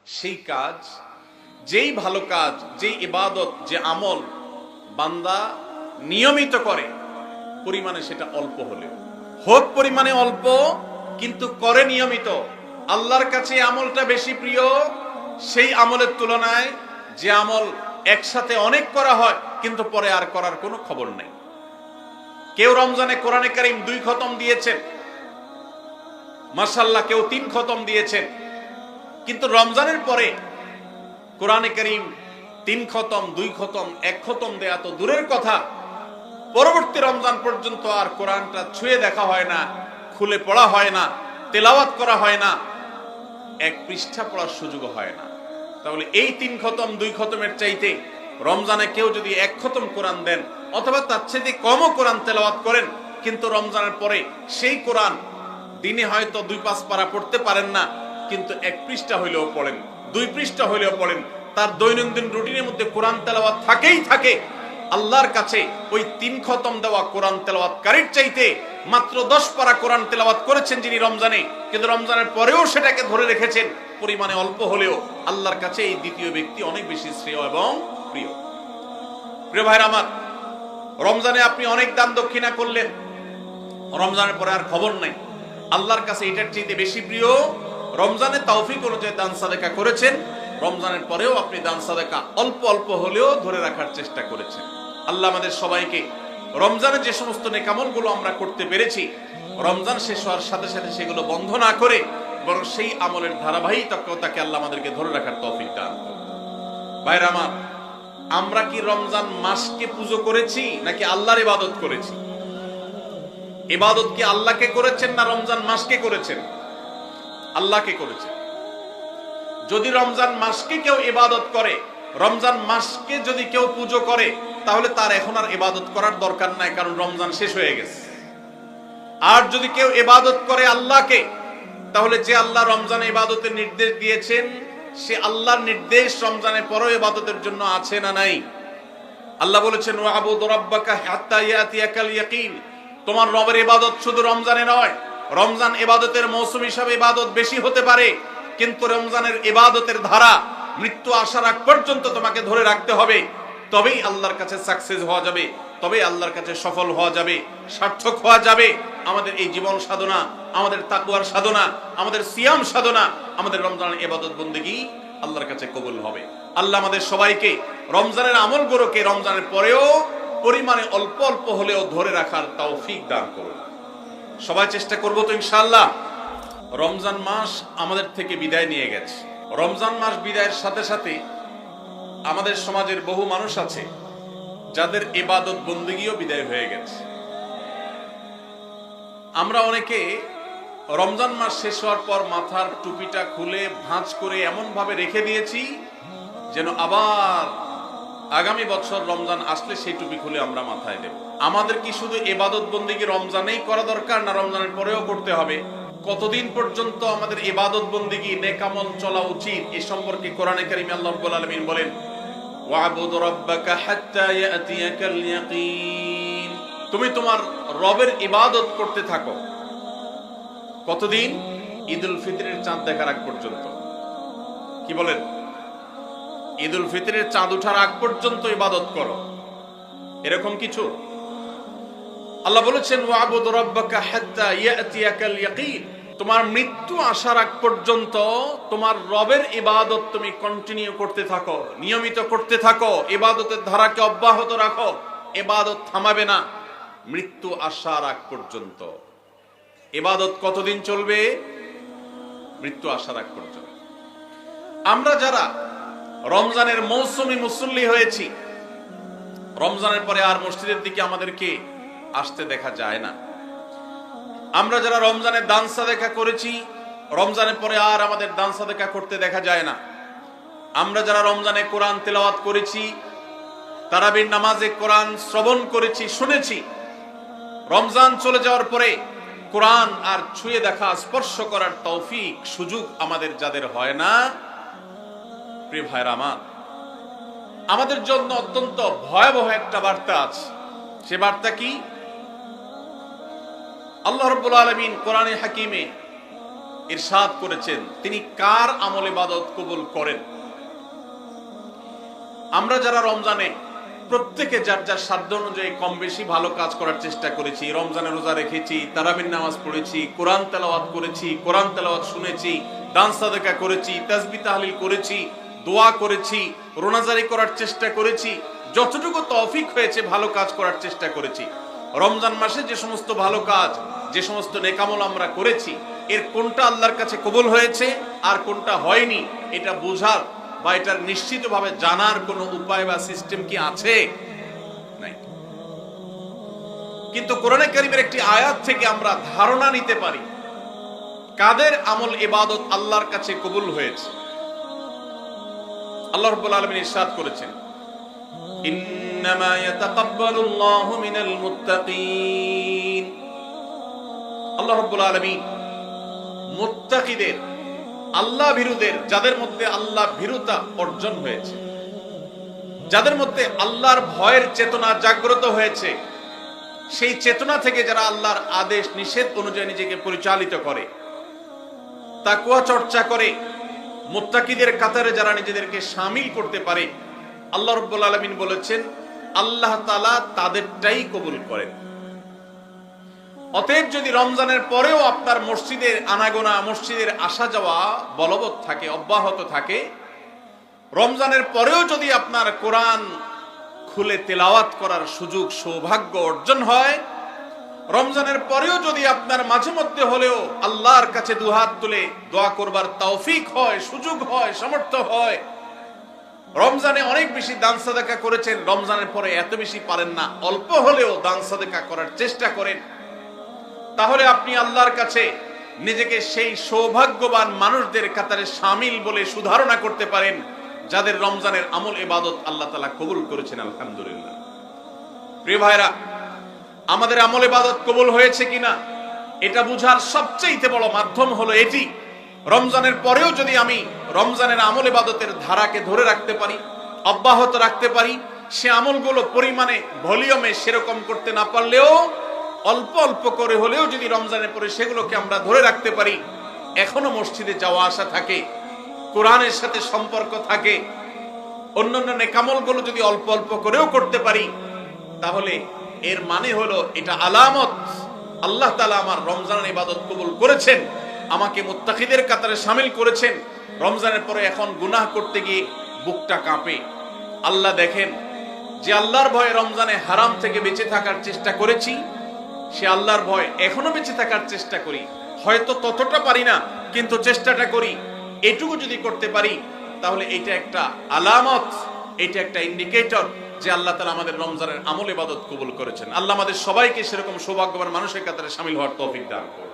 সেই কাজ, যেই ভালো কাজ, যেই ইবাদত, যে আমল বান্দা নিয়মিত করে, পরিমাণে সেটা অল্প হলেও হোক, পরিমাণে অল্প কিন্তু করে নিয়মিত, আল্লাহর কাছে আমলটা বেশি প্রিয় সেই আমলের তুলনায় যে আমল একসাথে অনেক করা হয় কিন্তু পরে আর করার কোনো খবর নাই। কেউ রমজানে কোরআনে কারীম 2 খতম দিয়েছেন, মাশাআল্লাহ, কেউ 3 খতম দিয়েছেন, কিন্তু রমজানের পরে কোরআনে কারীম 3 খতম, 2 খতম, 1 খতম দেয়া তো দূরের কথা, পরবর্তী রমজান পর্যন্ত আর কোরআনটা ছুঁয়ে দেখা হয় না, খুলে পড়া হয় না, তেলাওয়াত করা হয় না, 1 পৃষ্ঠা পড়ার সুযোগ হয় না। তাহলে এই 3 খতম 2 খতমের চাইতে রমজানে কেউ যদি 1 খতম কোরআন দেন অথবা তার চেয়ে কমও কোরআন তেলাওয়াত করেন, কিন্তু রমজানের পরে সেই কোরআন দিনে হয়তো 2-5 পারা পড়তে পারেন না, কিন্তু 1 পৃষ্ঠা হইলেও পড়েন, 2 পৃষ্ঠা হইলেও পড়েন, তার দৈনন্দিন রুটিনের মধ্যে কোরআন তেলাওয়াত থাকেই থাকে। আল্লাহর কাছে ওই 3 খতম দেওয়া কোরআন তেলাওয়াতকারীর চাইতে মাত্র 10 পারা কোরআন তেলাওয়াত করেছেন যিনি রমজানে, কিন্তু রমজানের পরেও সেটাকে ধরে রেখেছেন, পরিমাণে অল্প হলেও আল্লাহর কাছে এই দ্বিতীয় ব্যক্তি অনেক বেশি শ্রেয় এবং প্রিয়। প্রিয় ভাইরা আমার, রমজানে আপনি অনেক দান দক্ষিণা করলেন, রমজানের পরে আর খবর নাই, আল্লাহর কাছে এটার চাইতে বেশি প্রিয় রমজানে তৌফিক অনুযায়ী দান সাদেকা করেছেন, রমজানের পরেও আপনি দান সাদেকা অল্প অল্প হলেও ধরে রাখার চেষ্টা করেছেন। আল্লাহ আমাদের সবাইকে রমজানে যে সমস্ত নেকামলগুলো আমরা করতে পেরেছি, রমজান শেষ হওয়ার সাথে সাথে সেগুলো বন্ধ না করে বরং সেই আমলের ধারাবাহিকতাকে আল্লাহ আমাদেরকে ধরে রাখার তৌফিক দান করুন। ভাইরা আমার, আমরা কি রমজান মাসকে পুজো করেছি নাকি আল্লাহর ইবাদত করেছি? ইবাদত কি আল্লাহকে করেছেন না রমজান মাসকে করেছেন? আল্লাহকে করেছেন। যদি রমজান মাসকে কেউ ইবাদত করে, রমজান মাসকে যদি কেউ পুজো করে, তাহলে তার এখন আর ইবাদত করার দরকার নাই, কারণ রমজান শেষ হয়ে গেছে। আর যদি কেউ ইবাদত করে আল্লাহকে, তাহলে যে আল্লাহ রমজানে ইবাদতের নির্দেশ দিয়েছেন, সে আল্লাহর নির্দেশ রমজানের পরেও ইবাদতের জন্য আছে না নাই? আল্লাহ বলেছেন, ওয়াবুদ রাব্বাকা হাত্তা ইয়াতিয়াকাল ইয়াকিন। তোমার রবের ইবাদত শুধু রমজানে নয়, রমজান ইবাদতের মৌসুম হিসাবে ইবাদত বেশি হতে পারে, কিন্তু রমজানের ইবাদতের ধারা মৃত্যু আসার আগ পর্যন্ত তোমাকে ধরে রাখতে হবে, তবেই আল্লাহর কাছে সাকসেস হওয়া যাবে, তবেই আল্লাহর কাছে সফল হওয়া যাবে, সার্থক হওয়া যাবে। আমাদের এই জীবন সাধনা, আমাদের তাকওয়ার সাধনা, আমাদের সিয়াম সাধনা, আমাদের রমজানের ইবাদত বন্দেগী আল্লাহর কাছে কবুল হবে। আল্লাহ আমাদের সবাইকে রমজানের আমলগুলোকে রমজানের পরেও পরিমাণে অল্প অল্প হলেও ধরে রাখার তৌফিক দান করুন। সবাই চেষ্টা করবো তো ইনশাআল্লাহ। রমজান মাস আমাদের থেকে বিদায় নিয়ে গেছে। রমজান মাস বিদায়ের সাথে সাথে আমাদের সমাজের বহু মানুষ আছে যাদের ইবাদত বন্দেগীও বিদায় হয়ে গেছে। আমরা অনেকে রমজান মাস শেষ হওয়ার পর মাথার টুপিটা খুলে ভাঁজ করে এমন ভাবে রেখে দিয়েছি যেন আবার আগামী বছর রমজান আসলে সেই টুপি খুলে আমরা মাথায় দেব। আমাদের কি শুধু ইবাদত বন্দেগী রমজানেই করা দরকার, না রমজানের পরেও করতে হবে? কতদিন পর্যন্ত আমাদের ইবাদত বন্দেগী নেকামল চলা উচিত, এ সম্পর্কে কোরআনে কারীমে আল্লাহ রাব্বুল আলামিন বলেন, ওয়াবুদ রাব্বাকা হাত্তা ইয়াতিয়াকাল ইয়াকিন। তুমি তোমার রবের ইবাদত করতে থাকো। কতদিন? ঈদুল ফিতরের চাঁদ দেখার আগ পর্যন্ত। কি বলেন? ঈদুল ফিতরের চাঁদ ওঠার আগ পর্যন্ত ইবাদত করো, এরকম কিছু? আল্লাহ বলেছেন, ওয়াবুদ রাব্বাকা হাত্তা ইয়াতিয়াকাল ইয়াকিন। তোমার মৃত্যু আসার আগ পর্যন্ত তোমার রবের ইবাদত তুমি কন্টিনিউ করতে থাকো, নিয়মিত করতে থাকো, ইবাদতের ধারাকে অব্যাহত রাখো, ইবাদত থামাবে না মৃত্যু আসার আগ পর্যন্ত। ইবাদত কতদিন চলবে? মৃত্যু আসার আগ পর্যন্ত। আমরা যারা রমজানের মৌসুমী মুসল্লি হয়েছি, রমজানের পরে আর মসজিদের দিকে আমাদেরকে আসতে দেখা যায় না। আমরা যারা রমজানে দান সাদেকা করেছি, রমজানের পরে আর আমাদের দান সাদেকা করতে দেখা যায় না। আমরা যারা রমজানে কোরআন তেলাওয়াত করেছি, তারাবির নামাজে কোরআন শ্রবণ করেছি, শুনেছি, রমজান চলে যাওয়ার পরে কোরআন আর ছুঁয়ে দেখা, স্পর্শ করার তৌফিক সুযোগ আমাদের যাদের হয় না, প্রিয় ভাইরা আমার, আমাদের জন্য অত্যন্ত ভয়াবহ একটা বার্তা আছে। সে বার্তা কি? আল্লাহ রাব্বুল আলামিন কোরআনে হাকিমে ইরশাদ করেছেন তিনি কার আমল ইবাদত কবুল করেন। আমরা যারা রমজানে প্রত্যেকে যার যার সাধ্য অনুযায়ী কম বেশি ভালো কাজ করার চেষ্টা করেছি, রমজানে রোজা রেখেছি, তারাবির নামাজ পড়েছি, কোরআন তেলাওয়াত করেছি, কোরআন তেলাওয়াত শুনেছি, দান সাদাকা করেছি, তাসবিহ তাহলিল করেছি, দোয়া করেছি, রোনাজারি করার চেষ্টা করেছি, যতটুকু তৌফিক হয়েছে ভালো কাজ করার চেষ্টা করেছি। রমজান মাসে যে সমস্ত ভালো কাজ, যে সমস্ত নেকামল আমরা করেছি, এর কোনটা আল্লাহর কাছে কবুল হয়েছে আর কোনটা হয়নি এটা বোঝার বা এটার নিশ্চিতভাবে জানার কোনো উপায় বা সিস্টেম কি আছে? নাই। কিন্তু কোরআনে কারীমের একটি আয়াত থেকে আমরা ধারণা নিতে পারি কাদের আমল ইবাদত আল্লাহর কাছে কবুল হয়েছে। আল্লাহ রাব্বুল আলামিন ইরশাদ করেছেন, ইন্নামা ইয়াতাকাব্বালুল্লাহু মিনাল মুত্তাকিন। আল্লাহ রাব্বুল আলামিন মুত্তাকিদের, আল্লাহ ভীরুদের, যাদের মধ্যে আল্লাহ ভীরুতা অর্জন হয়েছে, যাদের মধ্যে আল্লাহর ভয়ের চেতনা জাগ্রত হয়েছে, সেই চেতনা থেকে যারা আল্লাহর আদেশ নিষেধ অনুযায়ী নিজেকে পরিচালিত করে, তাকওয়া চর্চা করে, মুত্তাকিদের কাতারে যারা নিজেদেরকে শামিল করতে পারে, আল্লাহ রাব্বুল আলামিন বলেছেন আল্লাহ তাআলা তাদেরটাই কবুল করেন। অতএব যদি রমজানের পরেও আপনার মসজিদের আনাগোনা, মসজিদের আসা যাওয়া বলবৎ থাকে, অব্যাহত থাকে, রমজানের পরেও যদি আপনার কোরআন খুলে তেলাওয়াত করার সুযোগ সৌভাগ্য অর্জন হয়, রমজানের পরেও যদি আপনার মাঝে মধ্যে হলেও আল্লাহর কাছে দুহাত তুলে দোয়া করবার তৌফিক হয়, সুযোগ হয়, সামর্থ্য হয়, রমজানে অনেক বেশি দান সাদাকা করেছেন, রমজানের পরে এত বেশি পারেন না, অল্প হলেও দান সাদাকা করার চেষ্টা করেন, তাহলে আপনি আল্লাহর কাছে নিজেকে সেই সৌভাগ্যবান মানুষদের কাতারে শামিল বলে সুধারণা করতে পারেন যাদের রমজানের আমল ইবাদত আল্লাহ তাআলা কবুল করেছেন। আলহামদুলিল্লাহ। প্রিয় ভাইরা, আমাদের আমল ইবাদত কবুল হয়েছে কিনা এটা বুঝার সবচেয়ে বড় মাধ্যম হলো এটি, রমজানের পরেও যদি আমি রমজানের আমল ইবাদতের ধারাকে ধরে রাখতে পারি, অব্যাহত রাখতে পারি, সে আমলগুলো পরিমাণে, ভলিউমে সেরকম করতে না পারলেও অল্প অল্প করে হলেও যদি রমজানের পরে সেগুলোকে আমরা ধরে রাখতে পারি, এখনো মসজিদে যাওয়া আসা থাকে, কোরআনের সাথে সম্পর্ক থাকে, অন্যান্য নেকামলগুলো যদি অল্প অল্প করেও করতে পারি, তাহলে এর মানে হলো এটা আলামত আল্লাহ তাআলা আমার রমজানের ইবাদত কবুল করেছেন, আমাকে মুত্তাকিদের কাতারে শামিল করেছেন। রমজানের পরে এখন গুনাহ করতে গিয়ে বুকটা কাঁপে। আল্লাহ দেখেন যে আল্লাহর ভয়ে রমজানে হারাম থেকে বেঁচে থাকার চেষ্টা করেছি, সে আল্লাহর ভয় এখনো বেঁচে থাকার চেষ্টা করি, হয়তো ততটা পারি না কিন্তু চেষ্টাটা করি, এটুকু যদি করতে পারি তাহলে এটা একটা আলামত, এটা একটা ইন্ডিকেটর যে আল্লাহ তাআলা আমাদের রমজানের আমল ইবাদত কবুল করেছেন। আল্লাহ আমাদের সবাইকে সেরকম সৌভাগ্যবান মানুষের কাতারে শামিল হওয়ার তৌফিক দান করুন।